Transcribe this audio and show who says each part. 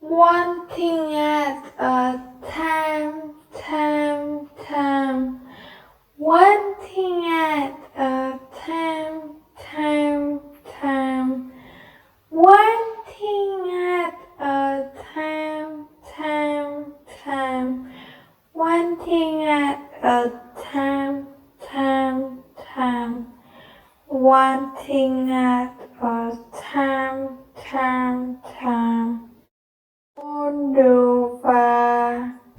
Speaker 1: One thing at a time, time. One thing at a time, time. One thing at a time, time. One thing at a time, time. One thing at a time, time. Moldova.